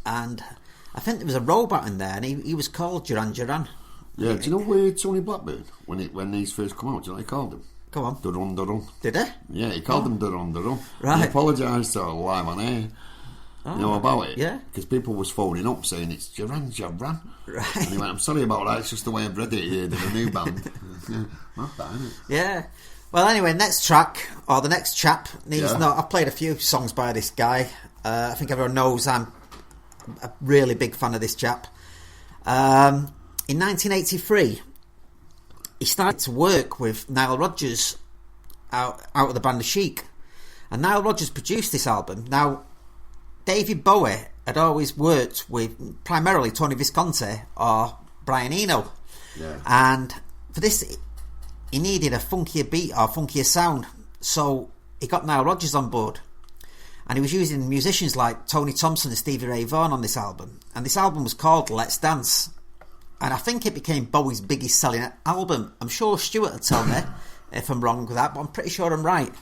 and I think there was a robot in there, and he was called Duran Duran. Yeah, do you know Tony Blackburn, when these first come out, do you know what he called them? Go on. Durun Durun. Did he? Yeah, he called them Durun Durun. Right. He apologised to live on air. You know about it? Yeah. Because people was phoning up saying it's Duran Duran. Right. And he went, I'm sorry about that, it's just the way I've read it here, they're a new band. Not bad, isn't it? Yeah. Well, anyway, next track, or the next chap, I've played a few songs by this guy. I think everyone knows I'm a really big fan of this chap. In 1983, he started to work with Nile Rodgers out of the band The Chic. And Nile Rodgers produced this album. Now, David Bowie had always worked with primarily Tony Visconti or Brian Eno. Yeah. And for this, he needed a funkier beat or funkier sound. So he got Nile Rodgers on board. And he was using musicians like Tony Thompson and Stevie Ray Vaughan on this album. And this album was called Let's Dance. And I think it became Bowie's biggest selling album. I'm sure Stuart will tell me if I'm wrong with that, but I'm pretty sure I'm right.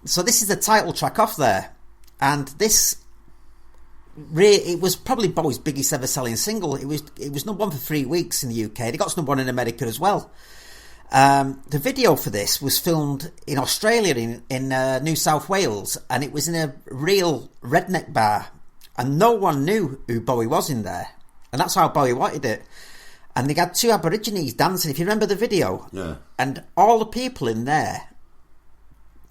So this is the title track off there. And this, it was probably Bowie's biggest ever selling single. It was number one for 3 weeks in the UK. It got number one in America as well. The video for this was filmed in Australia, in New South Wales, and it was in a real redneck bar. And no one knew who Bowie was in there. And that's how Bowie wanted it. And they had 2 Aborigines dancing, if you remember the video. Yeah. And all the people in there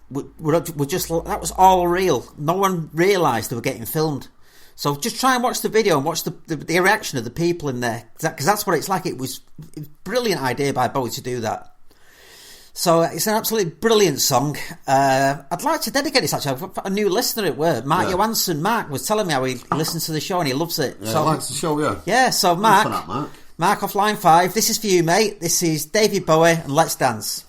were just, that was all real. No one realised they were getting filmed. So just try and watch the video and watch the reaction of the people in there. Because that's what it's like. It was a brilliant idea by Bowie to do that. So it's an absolutely brilliant song. I'd like to dedicate this actually. I've got a new listener at work, Mark Johansson. Mark was telling me how he listens to the show and he loves it. Yeah, so, he likes the show, yeah. Yeah, so Mark, Mark off line 5, this is for you, mate. This is David Bowie and Let's Dance.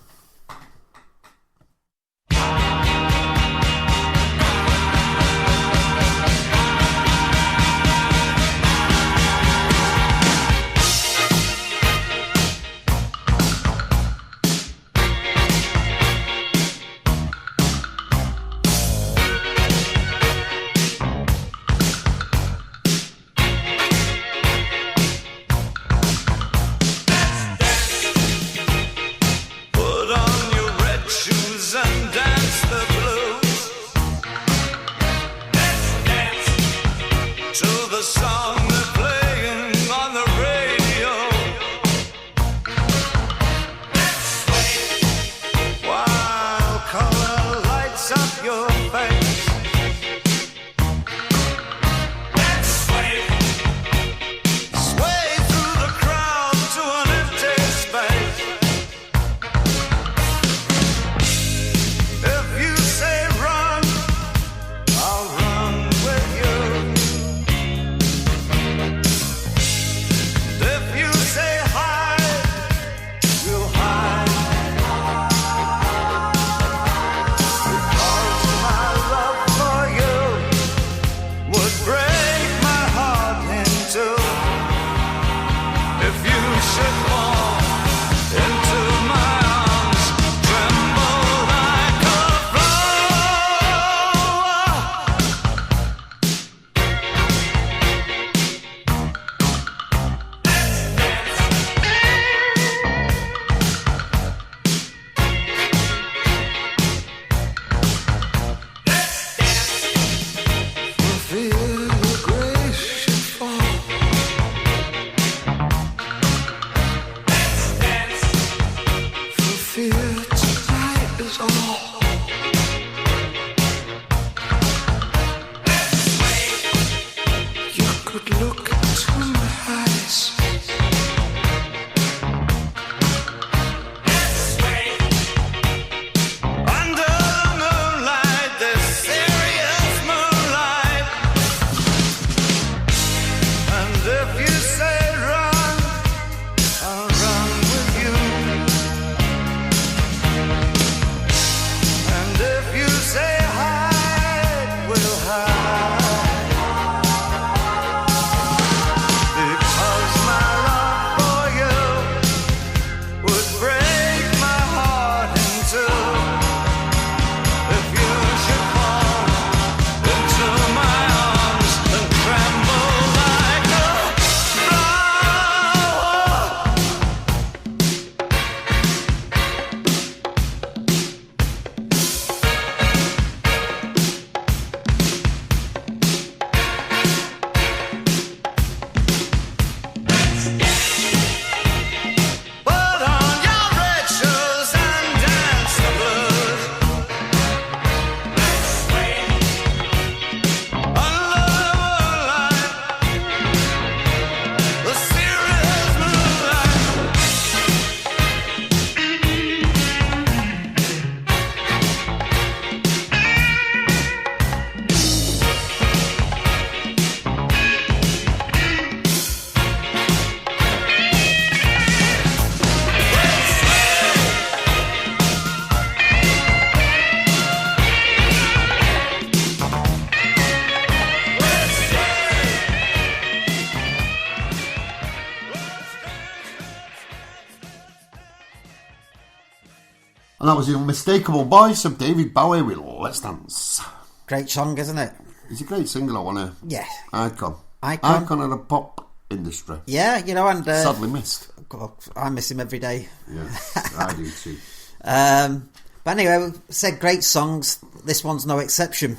And that was the Unmistakable Voice of David Bowie with Let's Dance. Great song, isn't it? He's a great singer, wasn't he? Yeah. Icon of the pop industry. Yeah, you know, and... sadly missed. God, I miss him every day. Yeah, I do too. But anyway, we said great songs. This one's no exception.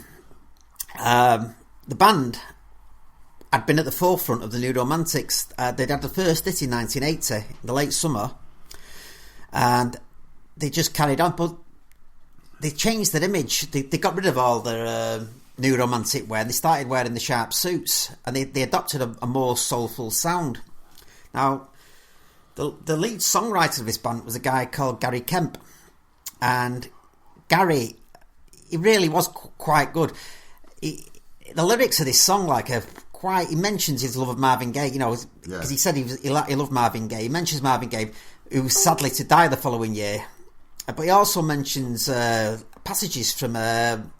The band had been at the forefront of the New Romantics. They'd had the first hit in 1980, in the late summer, and they just carried on, but they changed their image. They got rid of all their New Romantic wear, and they started wearing the sharp suits, and they adopted a more soulful sound. Now, the lead songwriter of this band was a guy called Gary Kemp, and Gary, he really was quite good. The lyrics of this song, he mentions his love of Marvin Gaye, you know, because he said he loved Marvin Gaye. He mentions Marvin Gaye, who was sadly to die the following year. But he also mentions passages from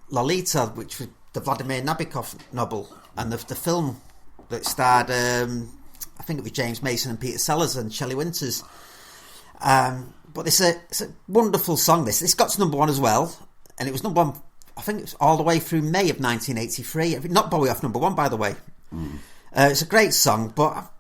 Lolita, which was the Vladimir Nabokov novel, and the film that starred, I think it was James Mason and Peter Sellers and Shelley Winters. But it's a wonderful song. This got to number one as well, and it was number one, I think it was all the way through May of 1983. Not Bowie off number one, by the way. It's a great song, but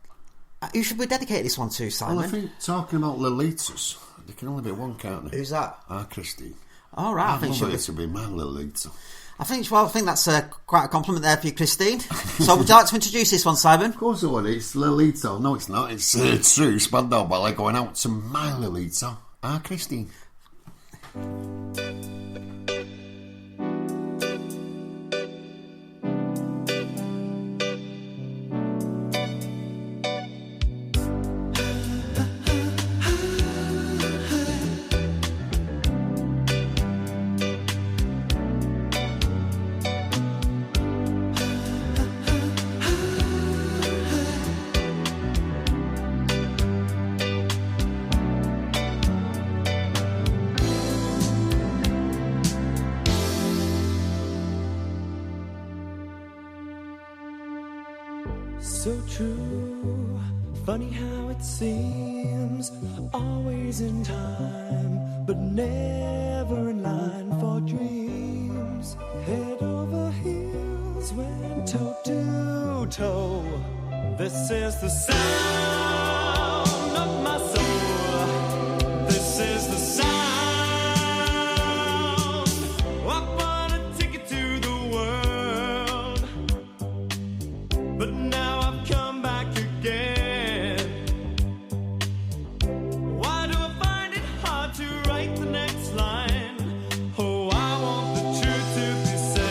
who should we dedicate this one to, Simon? Well, I think talking about Lolitas, there can only be one, can't there? Who's that? Christine. All right, I think it to be my Lolita. I think that's quite a compliment there for you, Christine. So would you like to introduce this one, Simon? Of course it would. It's Lolita. No, it's not. It's true. Spandau Ballet going out to my Lolita. Christine. So true, funny how it seems, always in time, but never in line for dreams. Head over heels, went toe to toe. This is the sound of my soul. This is the sound. I wanna take it to the world, but now come back again. Why do I find it hard to write the next line? Oh, I want the truth to be said.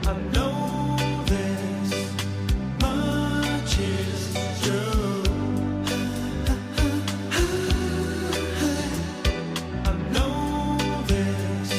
I know this much is true. I know this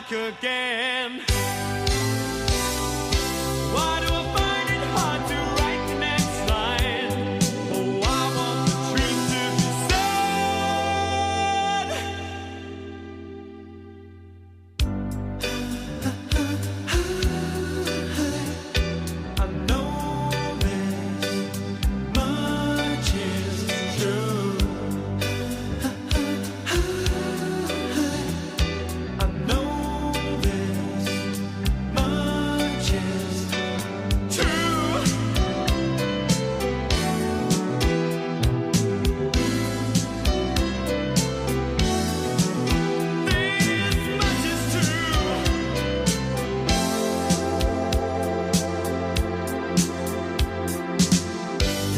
back again. Why do I find it hard to write the next line? Oh, I want the truth to be said. I know this much is true. I know this much is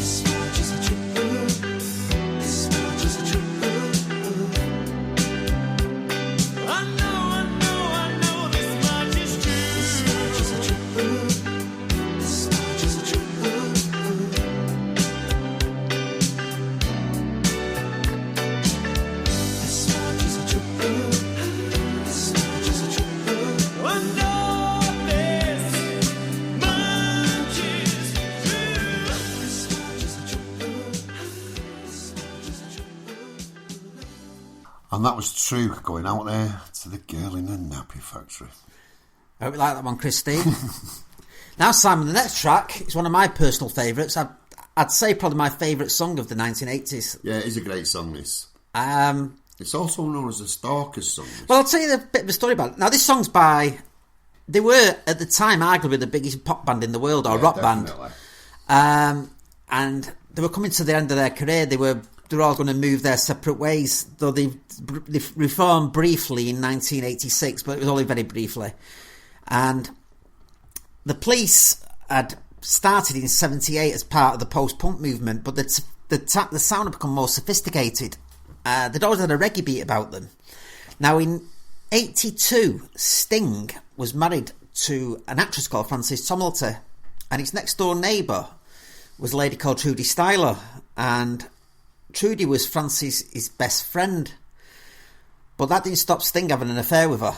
true. This much is true. This much is true. This much is true. I know this much is true. This much is true. This much is true. This much is true. This much is true. I know this much is true. This much is true. This much is true. And that was True, going out there to the girl in the nappy factory. I hope you like that one, Christine. Now, Simon, the next track is one of my personal favourites. I'd say probably my favourite song of the 1980s. Yeah, it is a great song, this. Um, It's also known as a Stalker's song. This. well, I'll tell you a bit of a story about it. Now, this song's by... They were, at the time, arguably the biggest pop band in the world, or Yeah, rock definitely. band. And they were coming to the end of their career. They were all going to move their separate ways, though they reformed briefly in 1986, but it was only very briefly. And the Police had started in 78 as part of the post-punk movement, but the sound had become more sophisticated. They'd always had a reggae beat about them. Now, in 82, Sting was married to an actress called Frances Tomilty, and his next-door neighbour was a lady called Trudy Styler, and Trudy was Francis' best friend. But that didn't stop Sting having an affair with her,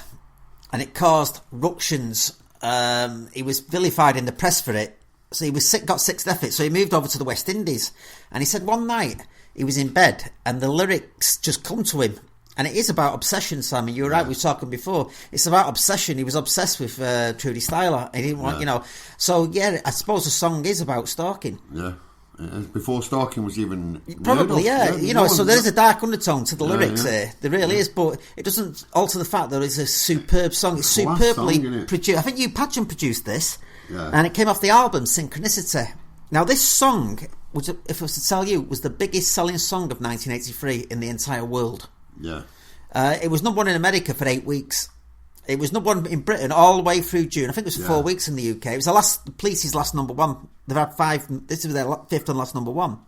and it caused ructions. He was vilified in the press for it, so he got sixth effort, so he moved over to the West Indies. And he said one night he was in bed and the lyrics just come to him, and it is about obsession, Simon. You were right, we were talking before. It's about obsession. He was obsessed with Trudy Styler. He didn't want, so yeah, I suppose the song is about stalking. Yeah. Before stalking was even Probably, heard of. yeah. So there is a dark undertone to the lyrics yeah. here. There really is, but it doesn't alter the fact that it's a superb song. It's Class superbly song, isn't it? produced. I think you Padgham produced this, Yeah. and it came off the album Synchronicity. Now, this song, which, if I was to tell you, was the biggest selling song of 1983 in the entire world. Yeah. It was number one in America for 8 weeks. It was number one in Britain all the way through June. I think it was 4 weeks in the UK. It was the Police's last number one. They've had 5. This is their fifth and last number one.